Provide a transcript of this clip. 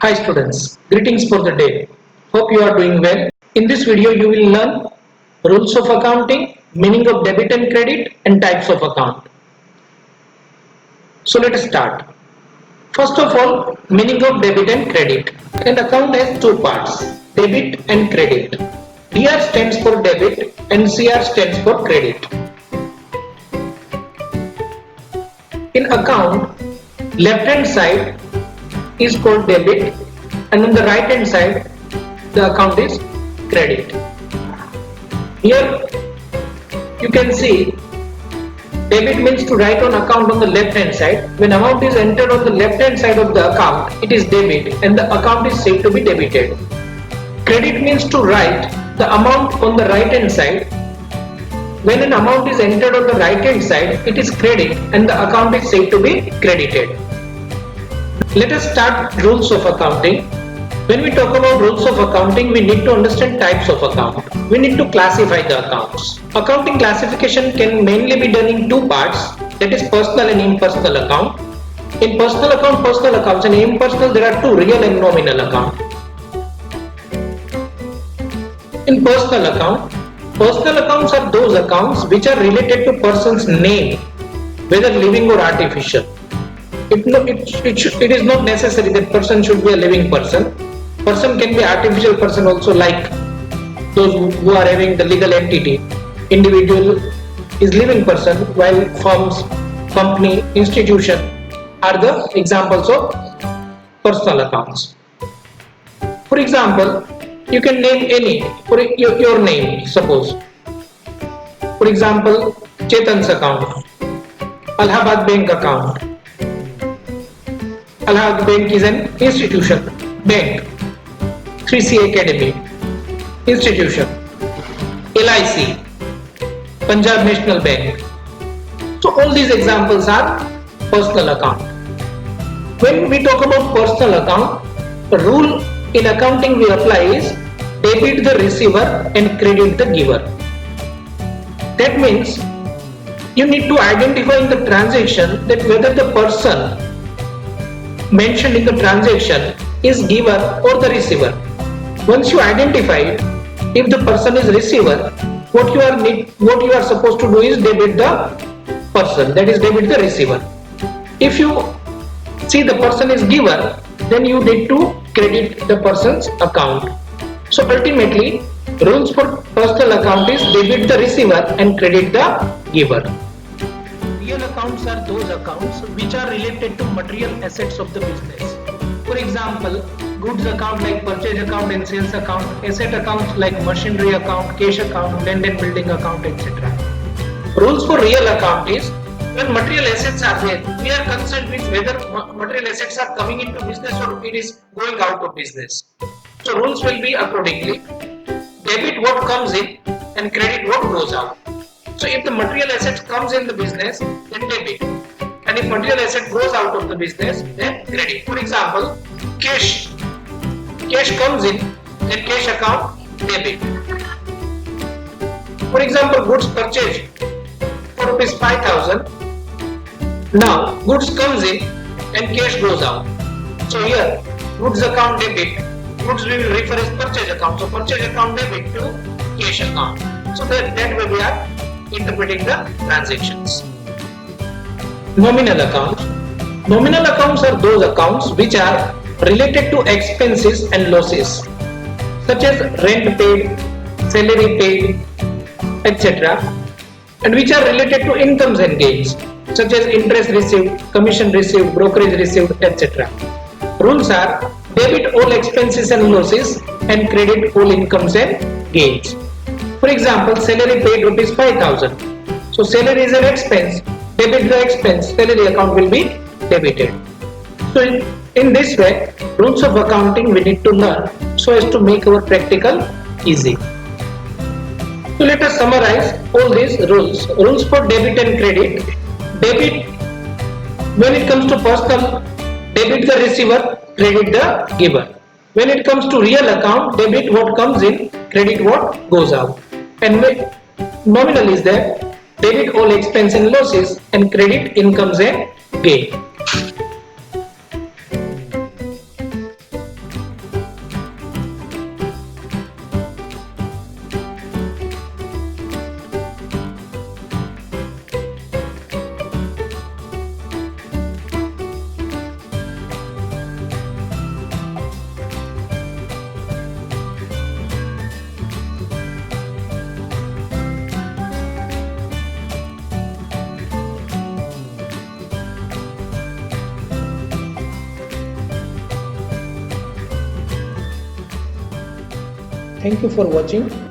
Hi students, greetings for the day. Hope you are doing well. In this video you will learn rules of accounting, meaning of debit and credit and types of account. So let us start. First of all, meaning of debit and credit. An account has two parts, debit and credit. DR stands for debit and CR stands for credit. In account, left hand side is called debit and on the right hand side the account is credit. Here you can see debit means to write on account on the left hand side. When amount is entered on the left hand side of the account, it is debit and the account is said to be debited. Credit means to write the amount on the right hand side. When an amount is entered on the right hand side, it is credit and the account is said to be credited. Let us start rules of accounting. When we talk about rules of accounting, we need to understand types of account. We need to classify the accounts. Accounting classification can mainly be done in two parts, that is personal and impersonal account. In personal accounts and impersonal there are two, real and nominal account. In personal accounts are those accounts which are related to person's name, whether living or artificial. It is not necessary that person should be a living person. Person can be artificial person also, like those who are having the legal entity. Individual is living person, while firms, company, institution are the examples of personal accounts. For example, you can name any, for your name, suppose. For example, Chetan's account, Allahabad Bank account. Allahabad Bank is an institution, bank. 3C Academy, institution. LIC, Punjab National Bank. So all these examples are personal account. When we talk about personal account, the rule in accounting we apply is debit the receiver and credit the giver. That means you need to identify in the transaction that whether the person mentioned in the transaction is giver or the receiver. Once you identify it, if the person is receiver, what you are supposed to do is debit the person, that is debit the receiver. If you see the person is giver, then you need to credit the person's account. So ultimately, rules for personal account is debit the receiver and credit the giver. Real accounts are those accounts which are related to material assets of the business. For example, goods account like purchase account and sales account, asset accounts like machinery account, cash account, land and building account, etc. Rules for real account is when material assets are there, we are concerned with whether material assets are coming into business or it is going out of business. So rules will be accordingly. Debit what comes in and credit what goes out. So if the material asset comes in the business, then debit. And if material asset goes out of the business, then credit. For example, cash comes in, then cash account, debit. For example, goods purchased for rupees 5,000. Now, goods comes in and cash goes out. So here, goods account debit, goods we will refer as purchase account. So purchase account debit to cash account. So that way we are interpreting the transactions. Nominal accounts. Nominal accounts are those accounts which are related to expenses and losses, such as rent paid, salary paid, etc., and which are related to incomes and gains, such as interest received, commission received, brokerage received, etc. Rules are debit all expenses and losses and credit all incomes and gains. For example, salary paid rupees 5,000. So salary is an expense, debit the expense, salary account will be debited. So in this way, rules of accounting we need to learn so as to make our practical easy. So let us summarize all these rules. Rules for debit and credit. Debit, when it comes to personal, debit the receiver, credit the giver. When it comes to real account, debit what comes in, credit what goes out. And when nominal is there, debit all expense and losses and credit incomes and gain. Thank you for watching.